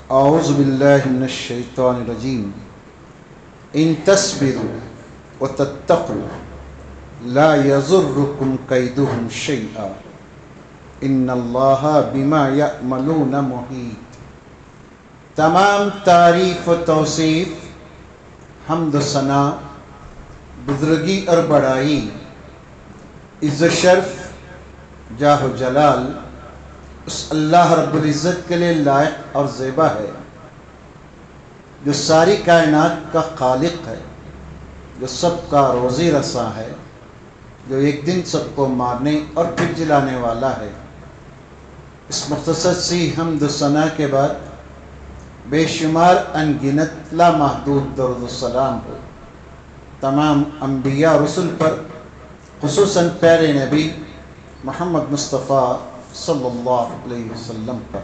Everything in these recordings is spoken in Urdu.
اعوذ باللہ من الشیطان الرجیم ان تصبروا وتتقوا لا يضركم كيدهم شيئا ان اللہ بما یعملون محیط۔ تمام تعریف و توصیف، حمد و ثنا، بزرگی اور بڑائی، عز و شرف، جاہ و جلال اس اللہ رب العزت کے لیے لائق اور زیبا ہے جو ساری کائنات کا خالق ہے، جو سب کا روزی رساں ہے، جو ایک دن سب کو مارنے اور پھر جلانے والا ہے۔ اس مختصر سی حمد و ثنا کے بعد بے شمار انگنت لامحدود درود و سلام ہو تمام انبیاء رسل پر، خصوصاً پیارے نبی محمد مصطفیٰ صلی اللہ علیہ وسلم پر۔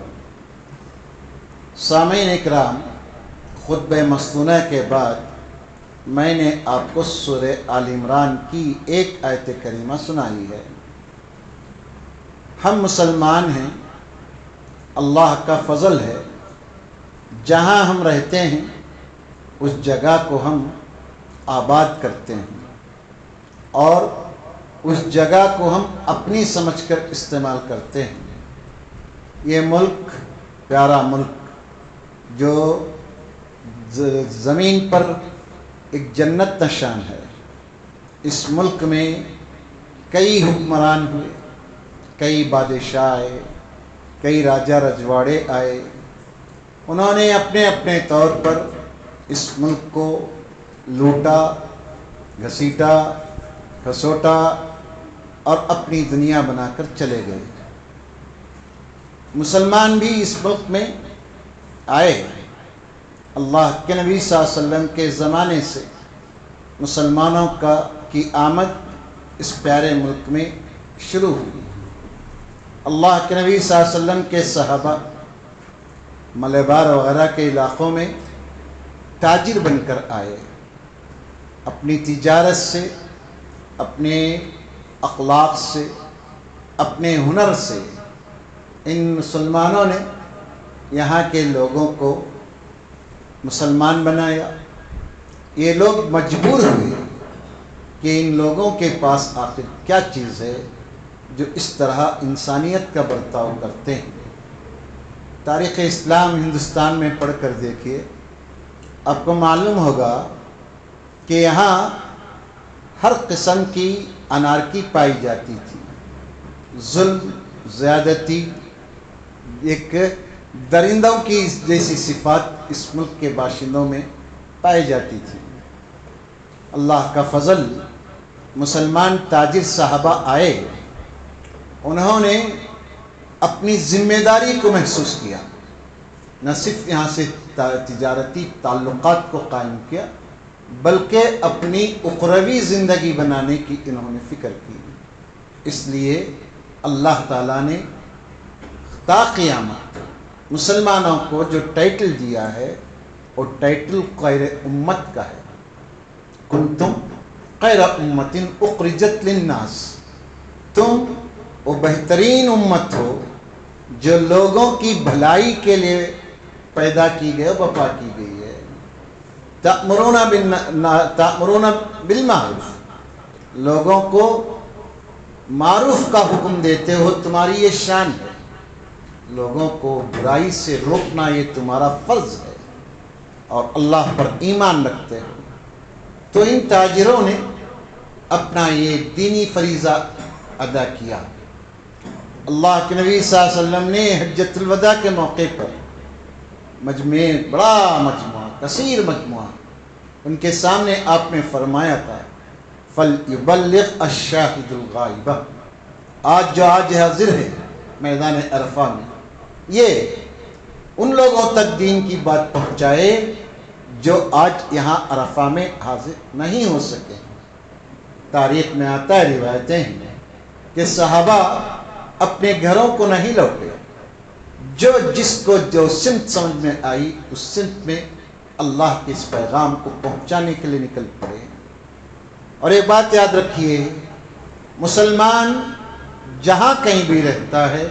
سامعین اکرام، خطبہ مصنوعہ کے بعد میں نے آپ کو سورہ آل عمران کی ایک آیت کریمہ سنائی ہے۔ ہم مسلمان ہیں، اللہ کا فضل ہے، جہاں ہم رہتے ہیں اس جگہ کو ہم آباد کرتے ہیں اور اس جگہ کو ہم اپنی سمجھ کر استعمال کرتے ہیں۔ یہ ملک پیارا ملک جو زمین پر ایک جنت نشان ہے، اس ملک میں کئی حکمران ہوئے، کئی بادشاہ آئے، کئی راجہ رجواڑے آئے، انہوں نے اپنے اپنے طور پر اس ملک کو لوٹا، گھسیٹا، کھسوٹا اور اپنی دنیا بنا کر چلے گئے۔ مسلمان بھی اس ملک میں آئے۔ اللہ کے نبی صلی اللہ علیہ وسلم کے زمانے سے مسلمانوں کی آمد اس پیارے ملک میں شروع ہوئی۔ اللہ کے نبی صلی اللہ علیہ وسلم کے صحابہ ملبار وغیرہ کے علاقوں میں تاجر بن کر آئے۔ اپنی تجارت سے، اپنے اخلاق سے، اپنے ہنر سے ان مسلمانوں نے یہاں کے لوگوں کو مسلمان بنایا۔ یہ لوگ مجبور ہوئے کہ ان لوگوں کے پاس آخر کیا چیز ہے جو اس طرح انسانیت کا برتاؤ کرتے ہیں۔ تاریخ اسلام ہندوستان میں پڑھ کر دیکھیے، آپ کو معلوم ہوگا کہ یہاں ہر قسم کی انارکی پائی جاتی تھی، ظلم، زیادتی، ایک درندوں کی جیسی صفات اس ملک کے باشندوں میں پائی جاتی تھی۔ اللہ کا فضل، مسلمان تاجر صحابہ آئے، انہوں نے اپنی ذمہ داری کو محسوس کیا، نہ صرف یہاں سے تجارتی تعلقات کو قائم کیا بلکہ اپنی اخروی زندگی بنانے کی انہوں نے فکر کی۔ اس لیے اللہ تعالیٰ نے تا قیامت مسلمانوں کو جو ٹائٹل دیا ہے وہ ٹائٹل خیر امت کا ہے۔ کنتم خیر امت اخرجت للناس، تم وہ بہترین امت ہو جو لوگوں کی بھلائی کے لیے پیدا کی گئی، برپا کی گئی ہے۔ تأمرون بالمعروف، لوگوں کو معروف کا حکم دیتے ہو، تمہاری یہ شان ہے۔ لوگوں کو برائی سے روکنا یہ تمہارا فرض ہے اور اللہ پر ایمان رکھتے ہو۔ تو ان تاجروں نے اپنا یہ دینی فریضہ ادا کیا۔ اللہ کے نبی صلی اللہ علیہ وسلم نے حجۃ الوداع کے موقع پر مجمع، بڑا مجموعہ، کثیر مجموعہ، ان کے سامنے آپ نے فرمایا تھا فَلْيُبَلِّغْ الشَّاهِدُ الْغَائِبَ، آج جو آج حاضر ہے میدان عرفہ میں، یہ ان لوگوں تک دین کی بات پہنچائے جو آج یہاں عرفہ میں حاضر نہیں ہو سکے۔ تاریخ میں آتا ہے، روایتیں ہیں کہ صحابہ اپنے گھروں کو نہیں لوٹے، جس کو جو سمت سمجھ میں آئی اس سمت میں اللہ کے اس پیغام کو پہنچانے کے لیے نکل پڑے۔ اور ایک بات یاد رکھیے، مسلمان جہاں کہیں بھی رہتا ہے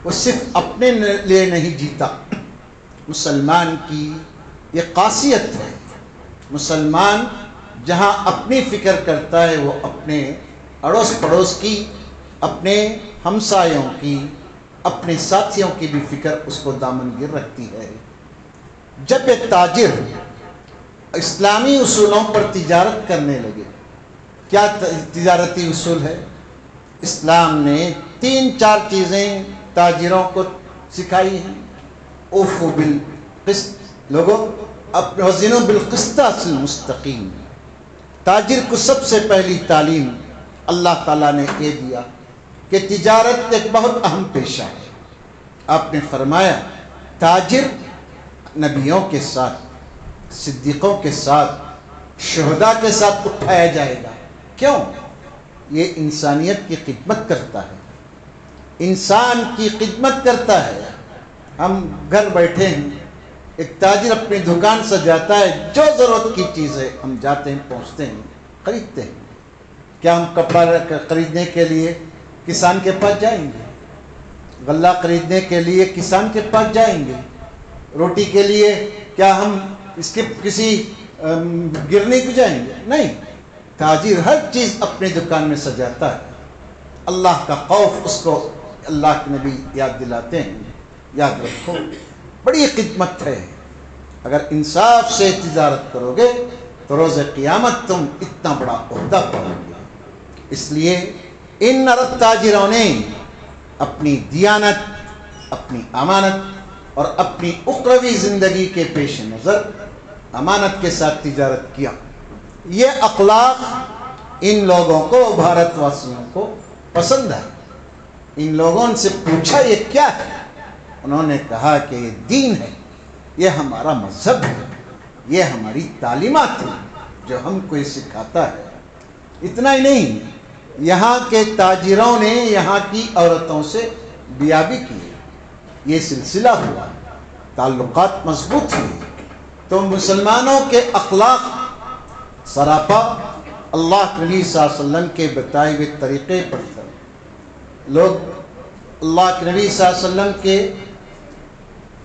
وہ صرف اپنے لیے نہیں جیتا، مسلمان کی یہ خاصیت ہے۔ مسلمان جہاں اپنی فکر کرتا ہے وہ اپنے اڑوس پڑوس کی، اپنے ہمسایوں کی، اپنے ساتھیوں کی بھی فکر اس کو دامنگیر رکھتی ہے۔ جب ایک تاجر اسلامی اصولوں پر تجارت کرنے لگے، کیا تجارتی اصول ہے؟ اسلام نے 3-4 چیزیں تاجروں کو سکھائی ہیں۔ اوفو بالقسط، لوگوں اپنے وزنوا بالقسطاس المستقیم۔ تاجر کو سب سے پہلی تعلیم اللہ تعالیٰ نے یہ دیا کہ تجارت ایک بہت اہم پیشہ ہے۔ آپ نے فرمایا تاجر نبیوں کے ساتھ، صدیقوں کے ساتھ، شہداء کے ساتھ اٹھایا جائے گا۔ کیوں؟ یہ انسانیت کی خدمت کرتا ہے، انسان کی خدمت کرتا ہے۔ ہم گھر بیٹھے ہیں، ایک تاجر اپنی دکان سجاتا ہے، جو ضرورت کی چیز ہے ہم جاتے ہیں، پہنچتے ہیں، خریدتے ہیں۔ کیا ہم کپڑا خریدنے کے لیے کسان کے پاس جائیں گے؟ غلہ خریدنے کے لیے کسان کے پاس جائیں گے؟ روٹی کے لیے کیا ہم اس کے کسی گرنی کو جائیں گے؟ نہیں۔ تاجر ہر چیز اپنی دکان میں سجاتا ہے۔ اللہ کا خوف اس کو اللہ کے نبی یاد دلاتے ہیں، یاد رکھو بڑی خدمت ہے۔ اگر انصاف سے تجارت کرو گے تو روز قیامت تم اتنا بڑا عہدہ پاؤ گے۔ اس لیے ان نرد تاجروں نے اپنی دیانت، اپنی امانت اور اپنی اخروی زندگی کے پیش نظر امانت کے ساتھ تجارت کیا۔ یہ اخلاق ان لوگوں کو، بھارت واسیوں کو پسند ہے۔ ان لوگوں سے پوچھا یہ کیا ہے؟ انہوں نے کہا کہ یہ دین ہے، یہ ہمارا مذہب ہے، یہ ہماری تعلیمات ہیں جو ہم کو یہ سکھاتا ہے۔ اتنا ہی نہیں، یہاں کے تاجروں نے یہاں کی عورتوں سے بیاہ بھی کی، یہ سلسلہ ہوا، تعلقات مضبوط ہوئے۔ تو مسلمانوں کے اخلاق سراپا اللہ کے نبی صلی اللہ علیہ وسلم کے بتائے ہوئے طریقے پر تھے۔ لوگ اللہ کے نبی صلی اللہ علیہ وسلم کے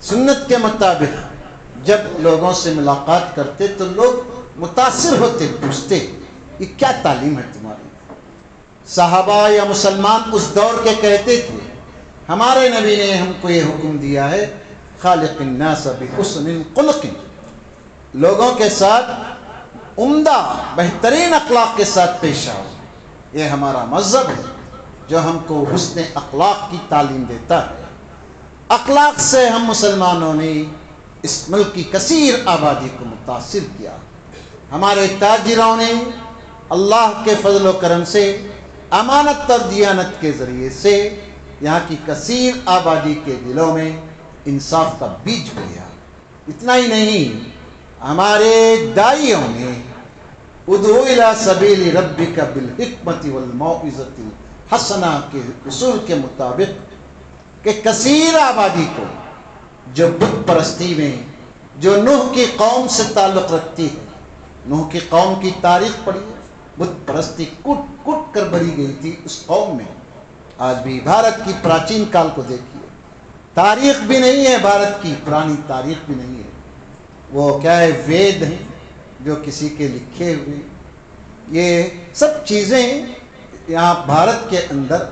سنت کے مطابق جب لوگوں سے ملاقات کرتے تو لوگ متاثر ہوتے، پوچھتے یہ کیا تعلیم ہے تمہاری؟ صحابہ یا مسلمان اس دور کے کہتے تھے ہمارے نبی نے ہم کو یہ حکم دیا ہے خالق الناس بحسن خلق، لوگوں کے ساتھ عمدہ بہترین اخلاق کے ساتھ پیش آؤ۔ یہ ہمارا مذہب ہے جو ہم کو حسن اخلاق کی تعلیم دیتا ہے۔ اخلاق سے ہم مسلمانوں نے اس ملک کی کثیر آبادی کو متاثر کیا۔ ہمارے تاجروں نے اللہ کے فضل و کرم سے، امانت اور دیانت کے ذریعے سے یہاں کی کثیر آبادی کے دلوں میں انصاف کا بیج بویا۔ اتنا ہی نہیں، ہمارے داعیوں نے ادعو الی سبیل ربک بالحکمت والموعظۃ الحسنہ کے اصول کے مطابق کہ کثیر آبادی کو جو بت پرستی میں، جو نوح کی قوم سے تعلق رکھتی ہے، نوح کی قوم کی تاریخ پڑھی، بت پرستی کٹ کٹ کر بری گئی تھی اس قوم میں۔ آج بھی بھارت کی پراچین کال کو دیکھیے، تاریخ بھی نہیں ہے بھارت کی، پرانی تاریخ بھی نہیں ہے۔ وہ کیا ہے، وید ہیں جو کسی کے لکھے ہوئے، یہ سب چیزیں یہاں بھارت کے اندر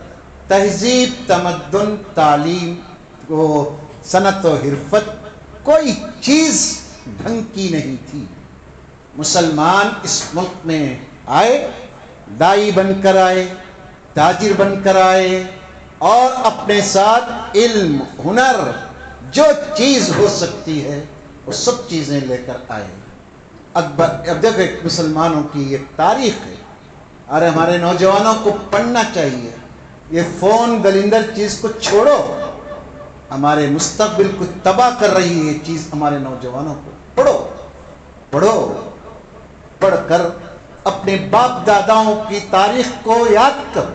تہذیب، تمدن، تعلیم کو، صنعت و حرفت، کوئی چیز ڈھنگ کی نہیں تھی۔ مسلمان اس ملک میں آئے، دائی بن کر آئے، تاجر بن کر آئے، اور اپنے ساتھ علم، ہنر، جو چیز ہو سکتی ہے وہ سب چیزیں لے کر آئے۔ اب دیکھو مسلمانوں کی ایک تاریخ ہے، اور ہمارے نوجوانوں کو پڑھنا چاہیے۔ یہ فون گلندر چیز کو چھوڑو، ہمارے مستقبل کو تباہ کر رہی ہے یہ چیز۔ ہمارے نوجوانوں کو پڑھو، پڑھو، پڑھ کر اپنے باپ داداؤں کی تاریخ کو یاد کرو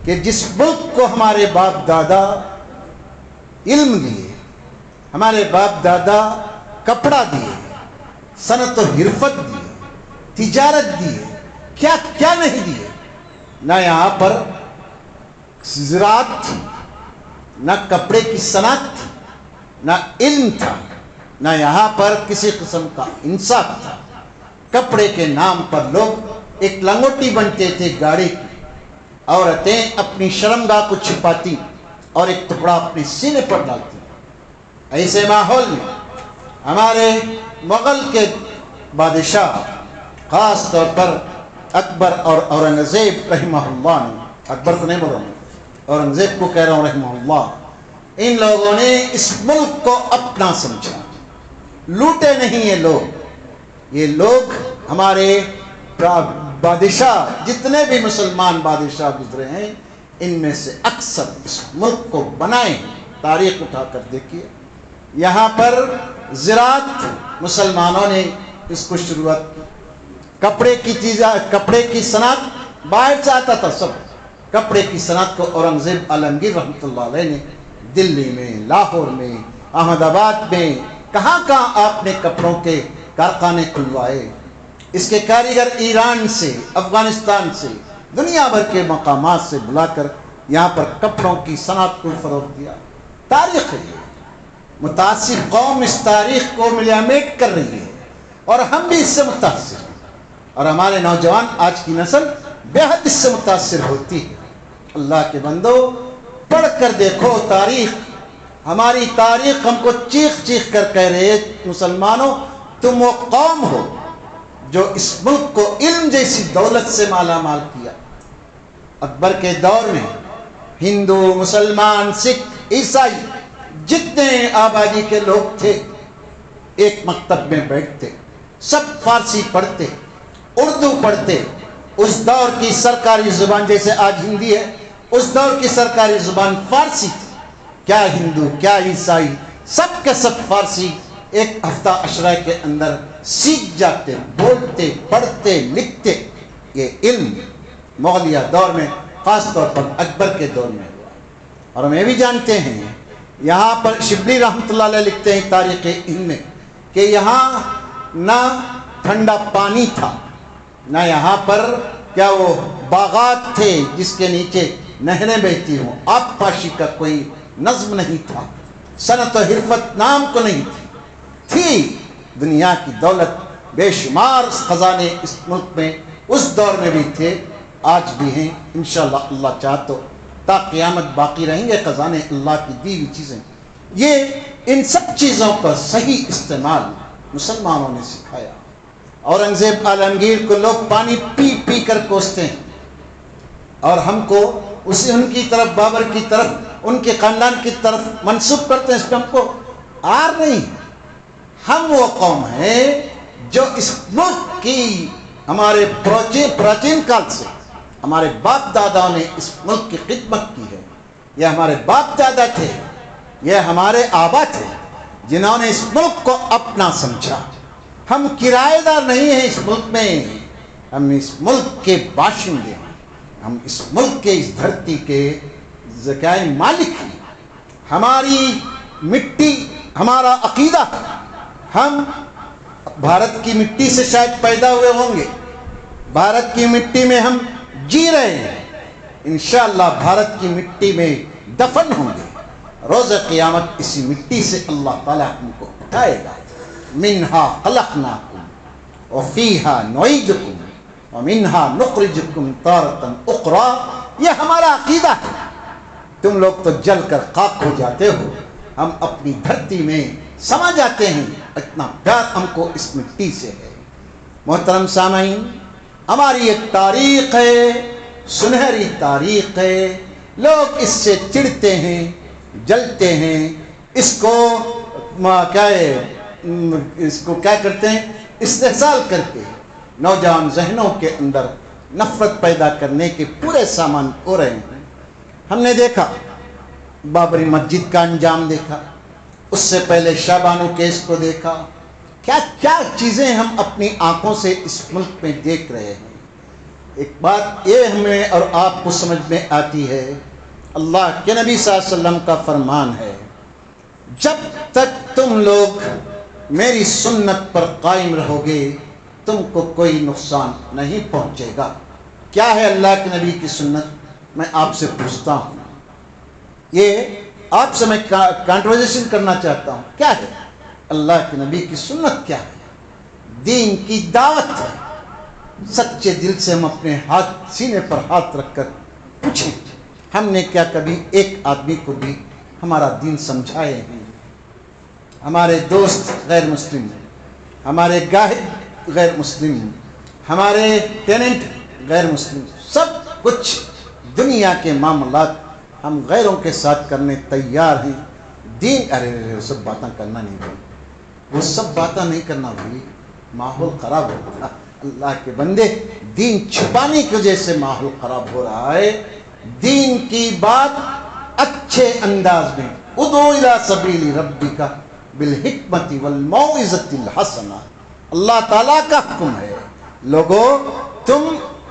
کہ جس ملک کو ہمارے باپ دادا علم دیے، ہمارے باپ دادا کپڑا دیے، صنعت و حرفت دیے، تجارت دیے، کیا کیا نہیں دیے؟ نہ یہاں پر زراعت تھی، نہ کپڑے کی صنعت تھی، نہ علم تھا، نہ یہاں پر کسی قسم کا انصاف تھا۔ کپڑے کے نام پر لوگ ایک لنگوٹی بنتے تھے گاڑی کی، عورتیں اپنی شرمگاہ کو چھپاتی اور ایک ٹکڑا اپنے سینے پر ڈالتی۔ ایسے ماحول میں ہمارے مغل کے بادشاہ، خاص طور پر اکبر اور اورنگزیب رحمہ اللہ نے، اکبر کو نہیں بول رہا ہوں، اورنگزیب کو کہہ رہا ہوں رحمہ اللہ، ان لوگوں نے اس ملک کو اپنا سمجھا۔ لوٹے نہیں یہ لوگ ہمارے بادشاہ، جتنے بھی مسلمان بادشاہ گزرے ہیں، ان میں سے اکثر اس ملک کو بنائے۔ تاریخ اٹھا کر دیکھیے، یہاں پر زراعت مسلمانوں نے اس کو شروعات کی۔ کپڑے کی صنعت باہر سے آتا تھا، سب کپڑے کی صنعت کو اورنگزیب عالمگیر رحمۃ اللہ علیہ نے دلی میں، لاہور میں، احمد آباد میں، کہاں آپ نے کپڑوں کے کارخانے کھلوائے۔ اس کے کاریگر ایران سے، افغانستان سے، دنیا بھر کے مقامات سے بلا کر یہاں پر کپڑوں کی صنعت کو فروغ دیا۔ تاریخ ہے، متاثر قوم اس تاریخ کو ملیامیٹ کر رہی ہے، اور ہم بھی اس سے متاثر ہیں، اور ہمارے نوجوان آج کی نسل بے حد اس سے متاثر ہوتی ہے۔ اللہ کے بندو، پڑھ کر دیکھو تاریخ، ہماری تاریخ ہم کو چیخ چیخ کر کہہ رہے ہیں، مسلمانوں تم وہ قوم ہو جو اس ملک کو علم جیسی دولت سے مالا مال کیا۔ اکبر کے دور میں ہندو، مسلمان، سکھ، عیسائی، جتنے آبادی کے لوگ تھے، ایک مکتب میں بیٹھتے، سب فارسی پڑھتے، اردو پڑھتے۔ اس دور کی سرکاری زبان جیسے آج ہندی ہے، اس دور کی سرکاری زبان فارسی تھی۔ کیا ہندو، کیا عیسائی، سب کے سب فارسی ایک ہفتہ عشرہ کے اندر سیکھ جاتے، بولتے، پڑھتے، لکھتے۔ یہ علم مغلیہ دور میں، خاص طور پر اکبر کے دور میں ہوا۔ اور ہم یہ بھی جانتے ہیں، یہاں پر شبلی رحمۃ اللہ علیہ لکھتے ہیں تاریخ ہند میں کہ یہاں نہ ٹھنڈا پانی تھا، نہ یہاں پر کیا وہ باغات تھے جس کے نیچے نہریں بہتی ہوں، آب پاشی کا کوئی نظم نہیں تھا، صنعت و حرفت نام کو نہیں تھی۔ دنیا کی دولت بے شمار خزانے اس ملک میں اس دور میں بھی تھے، آج بھی ہیں، انشاءاللہ اللہ چاہتا تو تا قیامت باقی رہیں گے خزانے اللہ کی دی ہوئی چیزیں۔ یہ ان سب چیزوں کا صحیح استعمال مسلمانوں نے سکھایا۔ اورنگزیب عالمگیر کو لوگ پانی پی پی کر کوستے ہیں، اور ہم کو اسے ان کی طرف، بابر کی طرف، ان کے خاندان کی طرف منسوب کرتے ہیں۔ اس پہ ہم کو آر نہیں۔ ہم وہ قوم ہیں جو اس ملک کی، ہمارے پراچین کال سے ہمارے باپ دادا نے اس ملک کی خدمت کی ہے۔ یہ ہمارے باپ دادا تھے، یہ ہمارے آبا تھے جنہوں نے اس ملک کو اپنا سمجھا۔ ہم کرایہ دار نہیں ہیں اس ملک میں، ہم اس ملک کے باشندے ہیں، ہم اس ملک کے، اس دھرتی کے ذکائے مالک ہیں۔ ہماری مٹی ہمارا عقیدہ ہے۔ ہم بھارت کی مٹی سے شاید پیدا ہوئے ہوں گے، بھارت کی مٹی میں ہم جی رہے ہیں، انشاءاللہ بھارت کی مٹی میں دفن ہوں گے۔ روز قیامت اسی مٹی سے اللہ تعالیٰ ہم کو اٹھائے گا۔ منہا خلقناکم وفیہا نعیدکم ومنہا نخرجکم تارۃ اخری۔ یہ ہمارا عقیدہ ہے۔ تم لوگ تو جل کر خاک ہو جاتے ہو، ہم اپنی دھرتی میں سما جاتے ہیں، اتنا پیار ہم کو اس مٹی سے ہے۔ محترم سامعین، ہماری ایک تاریخ ہے، سنہری تاریخ ہے، لوگ اس سے چڑھتے ہیں، جلتے ہیں، اس کو کیا کرتے ہیں، استحصال کر کے نوجوان ذہنوں کے اندر نفرت پیدا کرنے کے پورے سامان ہو رہے ہیں۔ ہم نے دیکھا بابری مسجد کا انجام دیکھا، اس سے پہلے شاہ بانو کیس کو دیکھا، کیا کیا چیزیں ہم اپنی آنکھوں سے اس ملک میں دیکھ رہے ہیں۔ ایک بات یہ ہمیں اور آپ کو سمجھ میں آتی ہے، اللہ کے نبی صلی اللہ علیہ وسلم کا فرمان ہے، جب تک تم لوگ میری سنت پر قائم رہو گے تم کو کوئی نقصان نہیں پہنچے گا۔ کیا ہے اللہ کے نبی کی سنت؟ میں آپ سے پوچھتا ہوں، یہ آپ سے میں کنورسیشن کرنا چاہتا ہوں، کیا ہے؟ اللہ کے نبی کی سنت کیا ہے، دین کی دعوت ہے۔ سچے دل سے ہم اپنے ہاتھ سینے پر ہاتھ رکھ کر پوچھیں، ہم نے کیا کبھی ایک آدمی کو بھی ہمارا دین سمجھائے ہیں؟ ہمارے دوست غیر مسلم، ہمارے گاہک غیر مسلم، ہمارے ٹیننٹ غیر مسلم، سب کچھ دنیا کے معاملات ہم غیروں کے ساتھ کرنے تیار ہیں۔ دین ارے وہ سب باتیں کرنا نہیں بھائی، وہ سب باتیں نہیں کرنا بھائی، ماحول خراب ہوتا ہے۔ اللہ کے بندے، دین چھپانے کی وجہ سے ماحول خراب ہو رہا ہے۔ دین کی بات اچھے انداز میں، ادعو الی سبیل ربک بالحکمت والموعظۃ الحسنہ، اللہ تعالیٰ کا حکم ہے، لوگوں تم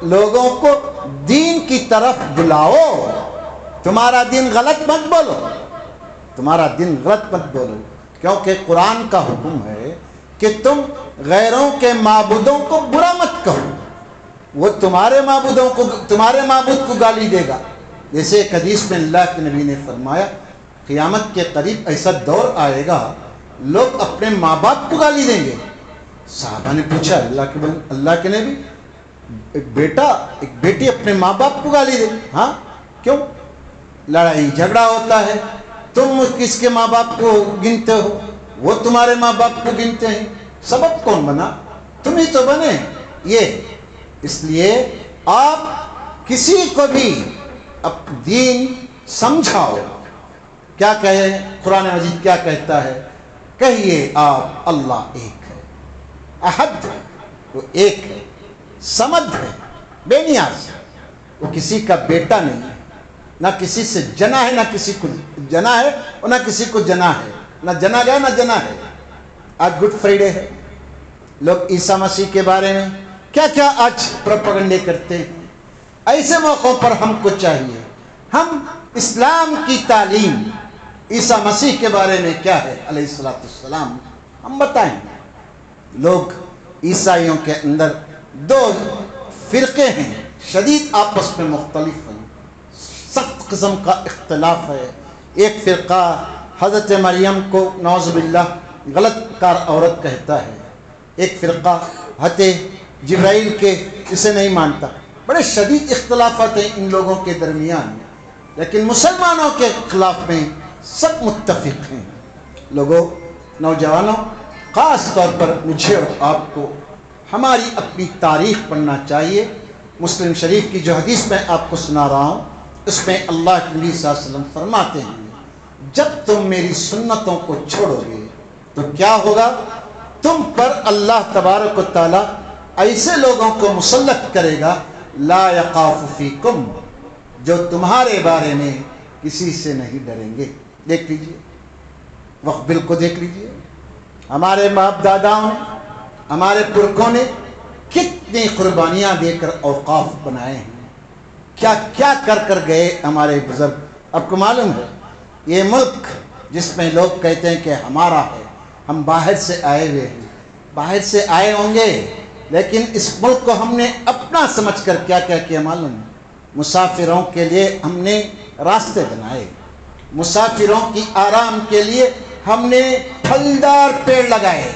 لوگوں کو دین کی طرف بلاؤ، تمہارا دین غلط مت بولو، تمہارا دین غلط مت بولو، کیونکہ قرآن کا حکم ہے کہ تم غیروں کے معبودوں کو برا مت کہو، وہ تمہارے معبود کو گالی دے گا۔ جیسے ایک حدیث میں اللہ کے نبی نے فرمایا، قیامت کے قریب ایسا دور آئے گا لوگ اپنے ماں باپ کو گالی دیں گے۔ صحابہ نے پوچھا، اللہ کے نبی، ایک بیٹی اپنے ماں باپ کو گالی دے گی؟ ہاں، کیوں؟ لڑائی جھگڑا ہوتا ہے، تم کس کے ماں باپ کو گنتے ہو؟ وہ تمہارے ماں باپ کو گنتے ہیں، سبب کون بنا؟ تم ہی تو بنے۔ یہ اس لیے آپ کسی کو بھی دین سمجھاؤ، کیا کہے قرآن مجید، کیا کہتا ہے؟ کہیے آپ اللہ ایک ہے، احد ہے، وہ ایک ہے، صمد ہے، بے نیاز ہے، وہ کسی کا بیٹا نہیں ہے، نہ کسی سے جنا ہے، نہ کسی کو جنا ہے اور نہ کسی کو جنا ہے، نہ جنا گیا نہ جنا ہے۔ آج گڈ فرائیڈے ہے، لوگ عیسیٰ مسیح کے بارے میں کیا کیا آج پروپیگنڈے کرتے ہیں۔ ایسے موقعوں پر ہم کو چاہیے ہم اسلام کی تعلیم عیسیٰ مسیح کے بارے میں کیا ہے علیہ الصلوۃ والسلام ہم بتائیں۔ لوگ عیسائیوں کے اندر دو فرقے ہیں، شدید آپس میں مختلف ہیں، سخت قسم کا اختلاف ہے۔ ایک فرقہ حضرت مریم کو نعوذ باللہ غلط کار عورت کہتا ہے، ایک فرقہ حضرت جبرائیل کے اسے نہیں مانتا۔ بڑے شدید اختلافات ہیں ان لوگوں کے درمیان، لیکن مسلمانوں کے خلاف میں سب متفق ہیں۔ لوگوں، نوجوانوں، خاص طور پر مجھے اور آپ کو ہماری اپنی تاریخ پڑھنا چاہیے۔ مسلم شریف کی جو حدیث میں آپ کو سنا رہا ہوں، اس میں اللہ کے نبی صلی اللہ علیہ وسلم فرماتے ہیں، جب تم میری سنتوں کو چھوڑو گے تو کیا ہوگا؟ تم پر اللہ تبارک و تعالیٰ ایسے لوگوں کو مسلط کرے گا لا یخاف فیکم، جو تمہارے بارے میں کسی سے نہیں ڈریں گے۔ دیکھ لیجئے، وقت کو دیکھ لیجئے، ہمارے باپ داداؤں نے، ہمارے پرکھوں نے کتنی قربانیاں دے کر اوقاف بنائے ہیں، کیا کیا کر کر گئے ہمارے بزرگ۔ آپ کو معلوم ہے یہ ملک جس میں لوگ کہتے ہیں کہ ہمارا ہے، ہم باہر سے آئے ہوئے ہیں، باہر سے آئے ہوں گے، لیکن اس ملک کو ہم نے اپنا سمجھ کر کیا کیا کیا معلوم ہے؟ مسافروں کے لیے ہم نے راستے بنائے، مسافروں کی آرام کے لیے ہم نے پھلدار پیڑ لگائے،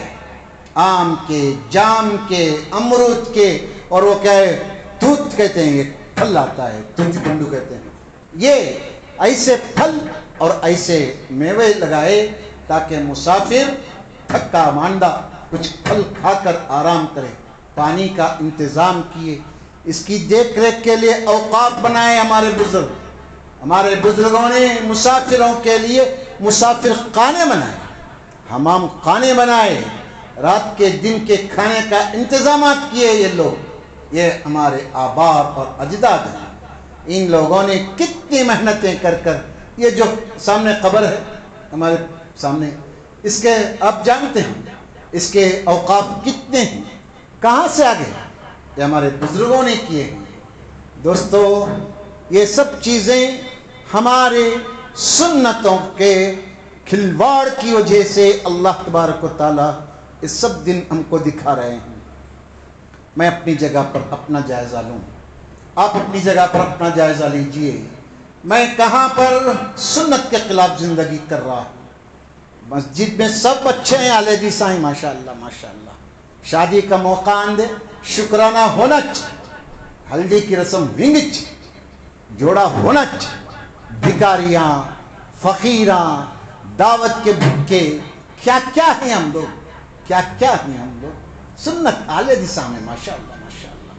آم کے، جام کے، امرود کے، اور وہ کیا ہے، توت کہتے ہیں، یہ پھل آتا ہے، توتی پنڈو کہتے ہیں، یہ ایسے پھل اور ایسے میوے لگائے تاکہ مسافر تھکا ماندہ کچھ پھل کھا کر آرام کرے۔ پانی کا انتظام کیے، اس کی دیکھ ریکھ کے لیے اوقاف بنائے ہمارے بزرگ۔ ہمارے بزرگوں نے مسافروں کے لیے مسافر خانے بنائے، حمام خانے بنائے، رات کے دن کے کھانے کا انتظامات کیے۔ یہ لوگ، یہ ہمارے آباء اور اجداد ہیں۔ ان لوگوں نے کتنی محنتیں کر کر، یہ جو سامنے قبر ہے ہمارے سامنے، اس کے آپ جانتے ہیں اس کے اوقاف کتنے ہیں، کہاں سے آگے؟ یہ ہمارے بزرگوں نے کیے ہیں۔ دوستو، یہ سب چیزیں ہمارے سنتوں کے کھلواڑ کی وجہ سے اللہ تبارک و تعالیٰ اس سب دن ہم کو دکھا رہے ہیں۔ میں اپنی جگہ پر اپنا جائزہ لوں، آپ اپنی جگہ پر اپنا جائزہ لیجئے۔ میں کہاں پر سنت کے خلاف زندگی کر رہا ہوں؟ مسجد میں سب اچھے ہیں آلے دی سائیں ماشاءاللہ ماشاءاللہ. شادی کا موقع آندے شکرانہ ہونا چاہیے, ہلدی کی رسم ہونی چاہیے, جوڑا ہونا چاہیے. بھکاریاں, فقیراں, دعوت کے بھوکے, کیا کیا ہیں ہم لوگ, کیا کیا ہیں ہم لوگ. سنت آلے دی سامنے ماشاءاللہ ماشاءاللہ.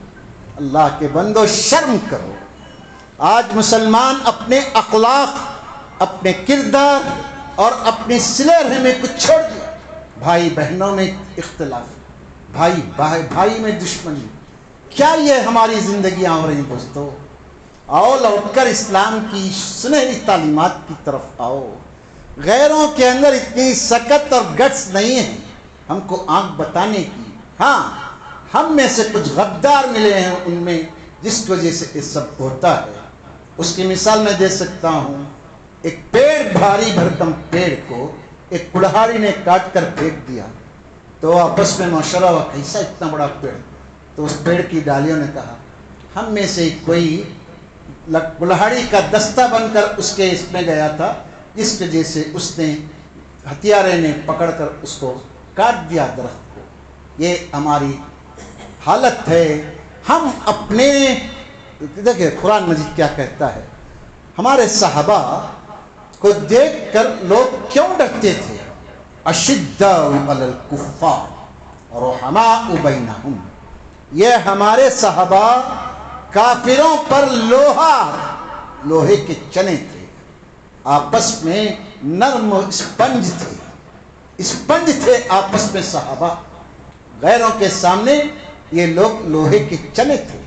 اللہ کے بندو شرم کرو. آج مسلمان اپنے اخلاق, اپنے کردار اور اپنے صلہ رحمی کو چھوڑ دیا. بھائی بہنوں میں اختلاف, بھائی میں دشمنی, کیا یہ ہماری زندگیاں ہو رہی ہیں دوستو؟ آؤ لوٹ کر اسلام کی سنہری تعلیمات کی طرف آؤ. غیروں کے اندر اتنی سکت اور گٹس نہیں ہے ہم کو آنکھ بتانے کی. ہاں ہم میں سے کچھ غدار ملے ہیں ان میں جس کی وجہ سے یہ سب ہوتا ہے. اس کی مثال میں دے سکتا ہوں. ایک پیڑ, بھاری بھرکم پیڑ کو ایک کڑہاڑی نے کاٹ کر پھینک دیا تو آپس میں مشورہ ہوا کیسا اتنا بڑا پیڑ. تو اس پیڑ کی ڈالیوں نے کہا ہم میں سے کوئی کڑہاڑی کا دستہ بن کر اس کے اس میں گیا تھا, جس وجہ سے اس نے ہتھیارے نے پکڑ کر اس کو کاٹ دیا درخت کو. یہ ہماری حالت ہے. ہم اپنے دیکھیں قرآن مجید کیا کہتا ہے, ہمارے صحابہ کو دیکھ کر لوگ کیوں ڈرتے تھے. اشداء علی الکفار رحماء بینہم. یہ ہمارے صحابہ کافروں پر لوہے کے چنے تھے, آپس میں نرم اسپنج تھے آپس میں صحابہ. غیروں کے سامنے یہ لوگ لوہے کے چنے تھے,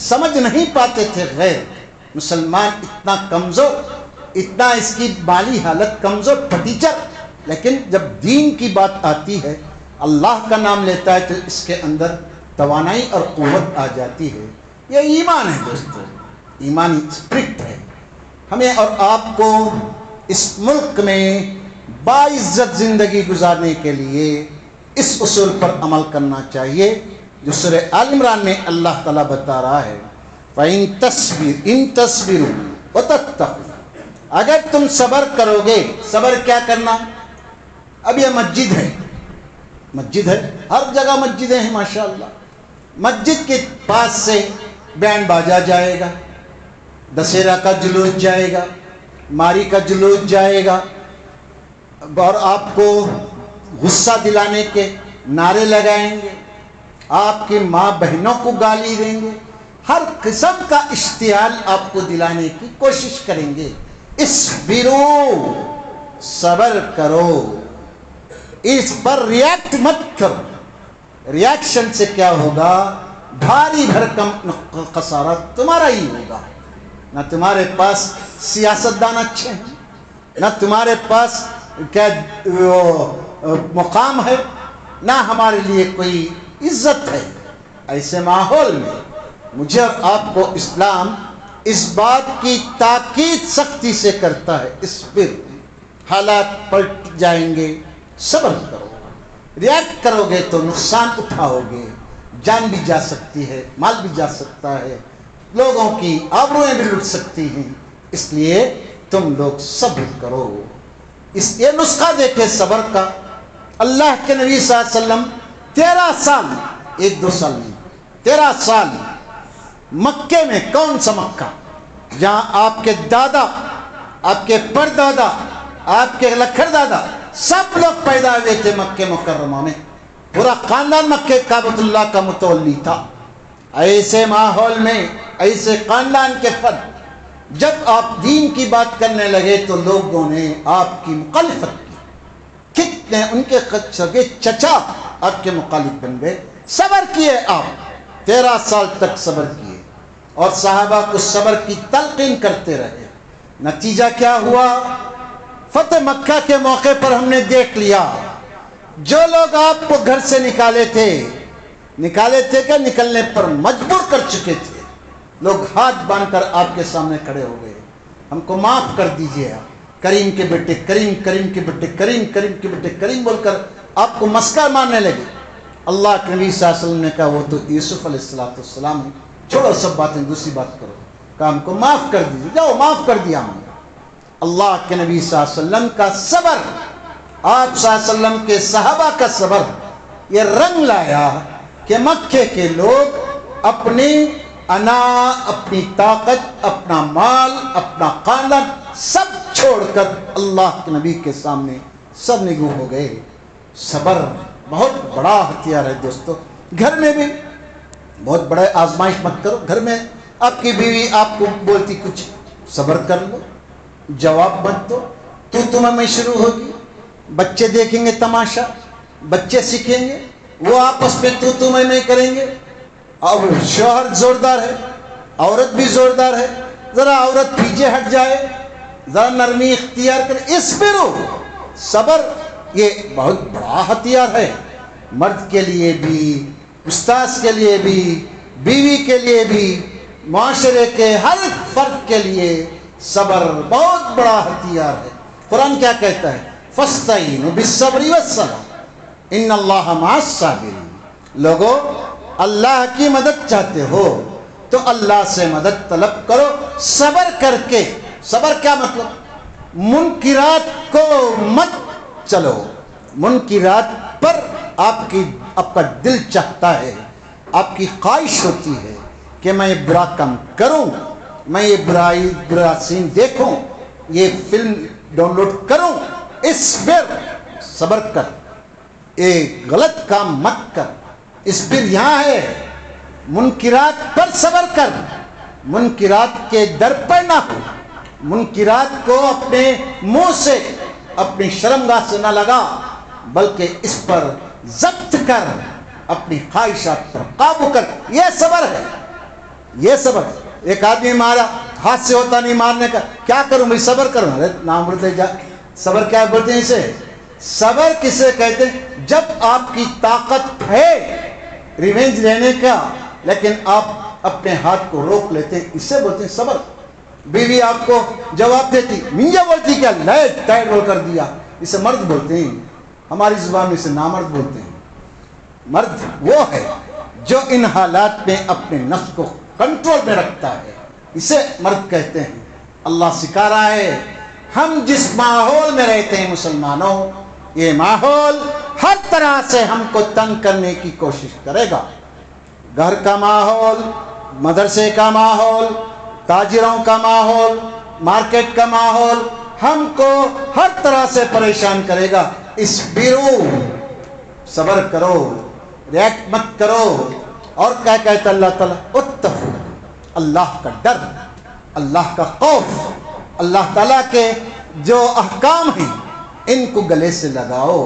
سمجھ نہیں پاتے تھے. غیر مسلمان اتنا کمزور, اتنا اس کی مالی حالت کمزور ٹیچر, لیکن جب دین کی بات آتی ہے, اللہ کا نام لیتا ہے تو اس کے اندر توانائی اور قوت آ جاتی ہے. یہ ایمان ہے دوستو, ایمانی اسپرٹ ہے. ہمیں اور آپ کو اس ملک میں باعزت زندگی گزارنے کے لیے اس اصول پر عمل کرنا چاہیے جو سورہ آل عمران میں اللہ تعالیٰ بتا رہا ہے. إِن تَصْبِرُوا وَتَتَّقُوا. اگر تم صبر کرو گے, صبر کیا کرنا. اب یہ مسجد ہے, ہر جگہ مسجدیں ہیں ماشاءاللہ. مسجد کے پاس سے بینڈ باجا جائے گا, دسہرہ کا جلوس جائے گا, ماری کا جلوس جائے گا, اور آپ کو غصہ دلانے کے نعرے لگائیں گے, آپ کی ماں بہنوں کو گالی دیں گے, ہر قسم کا اشتعال آپ کو دلانے کی کوشش کریں گے. اصبروا, صبر کرو, اس پر ریاکٹ مت کرو. ریاکشن سے کیا ہوگا, بھاری بھرکم خسارہ تمہارا ہی ہوگا. نہ تمہارے پاس سیاستدان اچھے ہیں, نہ تمہارے پاس کیا مقام ہے, نہ ہمارے لیے کوئی عزت ہے. ایسے ماحول میں مجھے اور آپ کو اسلام اس بات کی تاکید سختی سے کرتا ہے, اس پر حالات پلٹ جائیں گے, صبر کرو. ریاکٹ کرو گے تو نقصان اٹھاؤ گے, جان بھی جا سکتی ہے, مال بھی جا سکتا ہے, لوگوں کی آبروئیں بھی لٹ سکتی ہیں. اس لیے تم لوگ صبر کرو. یہ نسخہ دیکھے صبر کا. اللہ کے نبی صلی اللہ علیہ وسلم 13 سال, 1-2 سال نہیں, 13 سال مکے میں. کون سا مکہ جہاں آپ کے دادا, آپ کے پردادا, آپ کے لکھر دادا سب لوگ پیدا ہوئے تھے مکہ مکرمہ میں. پورا خاندان مکہ کعبۃ اللہ کا متولی تھا. ایسے ماحول میں, ایسے خاندان کے فرد جب آپ دین کی بات کرنے لگے تو لوگوں نے آپ کی مخالفت کی. کتنے ان کے سگے چچا آپ کے مخالف بن گئے. صبر کیے آپ, 13 سال تک صبر کیے, اور صحابہ کو صبر کی تلقین کرتے رہے. نتیجہ کیا ہوا, فتح مکہ کے موقع پر ہم نے دیکھ لیا جو لوگ آپ کو گھر سے نکالے تھے کہ نکلنے پر مجبور کر چکے تھے, لوگ ہاتھ باندھ کر آپ کے سامنے کھڑے ہو گئے, ہم کو معاف کر دیجئے. کریم کے بیٹے کریم, کریم کے بیٹے کریم, کریم کے بیٹے کریم بول کر آپ کو مسکر مارنے لگے. اللہ کے نبی صلی اللہ علیہ وسلم نے کہا وہ تو یوسف علیہ السلام ہے, چھوڑو سب باتیں, دوسری بات کرو. کہا ہم کو معاف کر دیجئے, جاؤ معاف کر دیا ہم نے. اللہ کے نبی صلی اللہ علیہ وسلم کا صبر آپ صلی اللہ علیہ وسلم کے صحابہ کا صبر یہ رنگ لایا کہ مکے کے لوگ اپنی انا، اپنی طاقت، اپنا مال، اپنا خاندان سب چھوڑ کر اللہ کے نبی کے سامنے سب نگو ہو گئے۔ صبر بہت بڑا ہتھیار ہے دوستو۔ گھر میں بھی بہت بڑے آزمائش مت کرو۔ گھر میں آپ کی بیوی آپ کو بولتی کچھ، صبر کر لو، جواب مت دو، تو تمہیں میں شروع ہوگی۔ بچے دیکھیں گے تماشا، بچے سیکھیں گے، وہ آپس میں تو میں کریں گے۔ اور شوہر زوردار ہے، عورت بھی زوردار ہے، ذرا عورت پیچھے ہٹ جائے، ذرا نرمی اختیار کرے۔ اصبروا، صبر یہ بہت بڑا ہتھیار ہے، مرد کے لیے بھی، استاذ کے لیے بھی، بیوی کے لیے بھی، معاشرے کے ہر فرد کے لیے صبر بہت بڑا ہتھیار ہے۔ قرآن کیا کہتا ہے؟ فَاسْتَعِينُوا بِالصَّبْرِ وَالصَّلَاةِ إِنَّ اللَّهَ مَعَ الصَّابِرِينَ۔ لوگو اللہ کی مدد چاہتے ہو تو اللہ سے مدد طلب کرو صبر کر کے۔ صبر کیا مطلب؟ منکرات کو مت چلو، منکرات پر آپ کا دل چاہتا ہے، آپ کی خواہش ہوتی ہے کہ میں یہ برا کام کروں، میں یہ برا سین دیکھوں، یہ فلم ڈاؤن لوڈ کروں۔ اصبر، صبر کر، ایک غلط کام مت کر۔ اصبر یہاں ہے، منکرات پر صبر کر، منکرات کے در پر نہ ہو، منکرات کو اپنے منہ سے، اپنی شرمگاہ سے نہ لگا، بلکہ اس پر ضبط کر، اپنی خواہشات پر قابو کر۔ یہ صبر ہے، یہ صبر۔ ایک آدمی مارا، ہاتھ سے ہوتا نہیں مارنے کا، کیا کروں بھائی؟ صبر کروں۔ ارے نام بولتے جا، صبر کیا بولتے ہیں اسے؟ صبر کسے کہتے ہیں؟ جب آپ کی طاقت ہے ریونج لینے کا لیکن آپ اپنے ہاتھ کو روک لیتے ہیں، اسے بولتے ہیں صبر۔ بیوی آپ کو جواب دیتی، منجا بولتی کیا لائٹ ٹائٹ بول کر دیا، اسے مرد بولتے ہیں، ہماری زبان میں اسے نامرد بولتے ہیں۔ مرد وہ ہے جو ان حالات میں اپنے نفس کو کنٹرول میں رکھتا ہے، اسے مرد کہتے ہیں۔ اللہ سکھا رہا ہے ہم جس ماحول میں رہتے ہیں مسلمانوں، یہ ماحول ہر طرح سے ہم کو تنگ کرنے کی کوشش کرے گا۔ گھر کا ماحول، مدرسے کا ماحول، تاجروں کا ماحول، مارکیٹ کا ماحول ہم کو ہر طرح سے پریشان کرے گا۔ اصبروا، صبر کرو، ریاکٹ مت کرو۔ اور کیا کہتا اللہ تعالیٰ؟ اتقوا، اللہ کا ڈر، اللہ کا خوف، اللہ تعالیٰ کے جو احکام ہیں ان کو گلے سے لگاؤ۔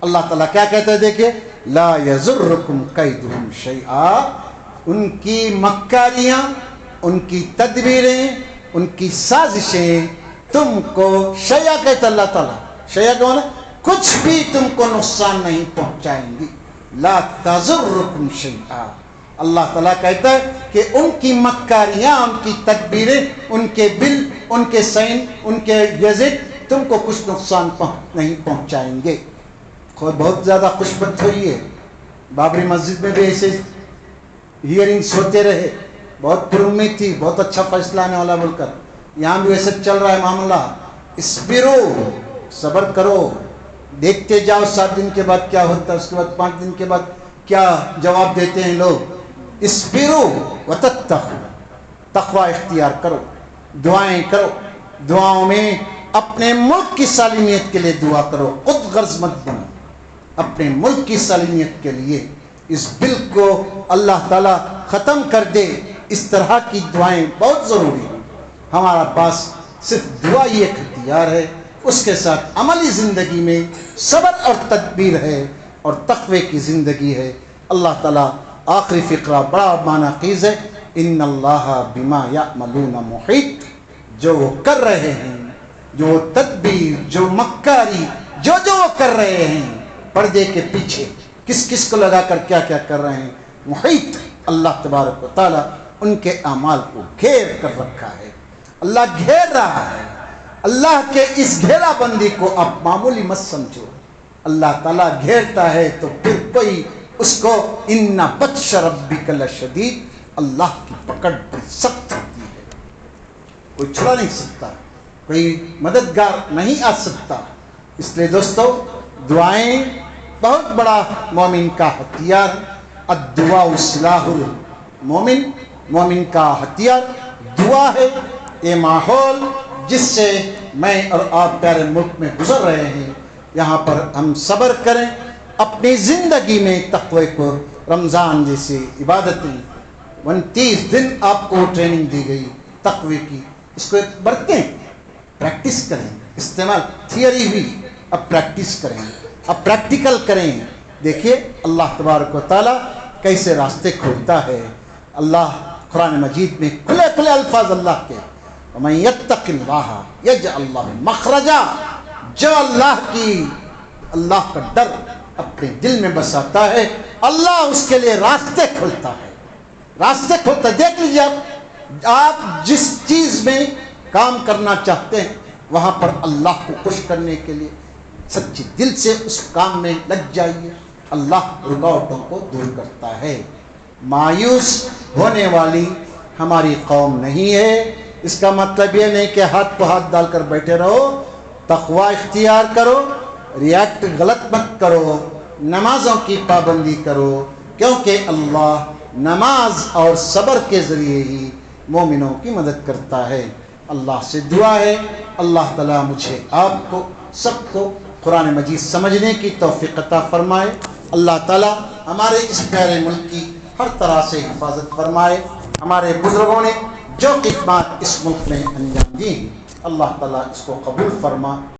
اللہ تعالیٰ کیا کہتا ہے؟ دیکھیں، لا یضرکم کیدہم شیئا، ان کی مکاریاں، ان کی تدبیریں، ان کی سازشیں تم کو، شیئا کہتا اللہ تعالیٰ، شیئا کا معنی کچھ بھی تم کو نقصان نہیں پہنچائیں گی۔ لا تضرکم شیئا، اللہ تعالیٰ کہتا ہے کہ ان کی مکاریاں، ان کی تدبیریں، ان کے بل، ان کے سائن، ان کے گیزٹ تم کو کچھ نقصان نہیں پہنچائیں گے۔ خود بہت زیادہ خوشبت ہوئی ہے، بابری مسجد میں بھی ایسے ہیئرنگس ہوتے رہے، بہت پر امید تھی، بہت اچھا فیصلہ آنے والا بول کر، یہاں بھی ویسے چل رہا ہے معاملہ۔ اصبروا، صبر کرو، دیکھتے جاؤ 7 دن کے بعد کیا ہوتا ہے، اس کے بعد 5 دن کے بعد کیا جواب دیتے ہیں لوگ۔ اصبروا وتتقوا، تقوی اختیار کرو، دعائیں کرو، دعاؤں میں اپنے ملک کی سالمیت کے لیے دعا کرو، خود غرض مت بنو، اپنے ملک کی سالمیت کے لیے اس بل کو اللہ تعالیٰ ختم کر دے، اس طرح کی دعائیں بہت ضروری ہیں۔ ہمارا پاس صرف دعا ہی ایک ہتھیار ہے، اس کے ساتھ عملی زندگی میں صبر اور تدبیر ہے اور تقوی کی زندگی ہے۔ اللہ تعالیٰ آخری فقرہ بڑا معنی خیز ہے، ان اللہ بما یعملون محیط، جو وہ کر رہے ہیں، جو تدبیر، جو مکاری، جو وہ کر رہے ہیں پردے کے پیچھے، کس کس کو لگا کر کیا کیا کر رہے ہیں، محیط، اللہ تبارک و تعالیٰ ان کے اعمال کو گھیر کر رکھا ہے۔ اللہ گھیر رہا ہے۔ اللہ کے اس گھیرا بندی کو آپ معمولی مت سمجھو، اللہ تعالیٰ گھیرتا ہے تو پھر کوئی اس کو، ان بطش ربک لشدید، اللہ کی پکڑ بڑی سخت ہوتی ہے، کوئی چھڑا نہیں سکتا، کوئی مددگار نہیں آ سکتا۔ اس لیے دوستو دعائیں بہت بڑا مومن کا ہتھیار، الدعاء سلاح المومن، مومن کا ہتھیار دعا ہے۔ یہ ماحول جس سے میں اور آپ پیارے ملک میں گزر رہے ہیں، یہاں پر ہم صبر کریں، اپنی زندگی میں تقوی کو، رمضان جیسی عبادتیں 29 دن آپ کو ٹریننگ دی گئی تقوی کی، اس کو برتیں، پریکٹس کریں، استعمال تھیوری بھی اب پریکٹس کریں، اب پریکٹیکل کریں۔ دیکھیے اللہ تبارک و تعالیٰ کیسے راستے کھولتا ہے۔ اللہ قرآن مجید میں کھلے کھلے الفاظ اللہ کے، وَمَن يَتَّقِ اللَّهَ يَجْعَلْ لَهُ مَخْرَجًا، جو اللہ کا ڈر اپنے دل میں بساتا ہے، اللہ اس کے لیے راستے کھولتا ہے، راستے کھولتا ہے۔ دیکھ لیجیے آپ جس چیز میں کام کرنا چاہتے ہیں وہاں پر اللہ کو خوش کرنے کے لیے سچے دل سے اس کام میں لگ جائیے، اللہ رکاوٹوں کو دور کرتا ہے۔ مایوس ہونے والی ہماری قوم نہیں ہے، اس کا مطلب یہ نہیں کہ ہاتھ کو ہاتھ ڈال کر بیٹھے رہو، تقوی اختیار کرو، ریاکٹ غلط مت کرو، نمازوں کی پابندی کرو، کیونکہ اللہ نماز اور صبر کے ذریعے ہی مومنوں کی مدد کرتا ہے۔ اللہ سے دعا ہے اللہ تعالیٰ مجھے آپ کو سب کو قرآن مجید سمجھنے کی توفیق عطا فرمائے۔ اللہ تعالیٰ ہمارے اس پیارے ملک کی ہر طرح سے حفاظت فرمائے۔ ہمارے بزرگوں نے جو خدمات اس ملک میں انجام دی، اللہ تعالیٰ اس کو قبول فرما۔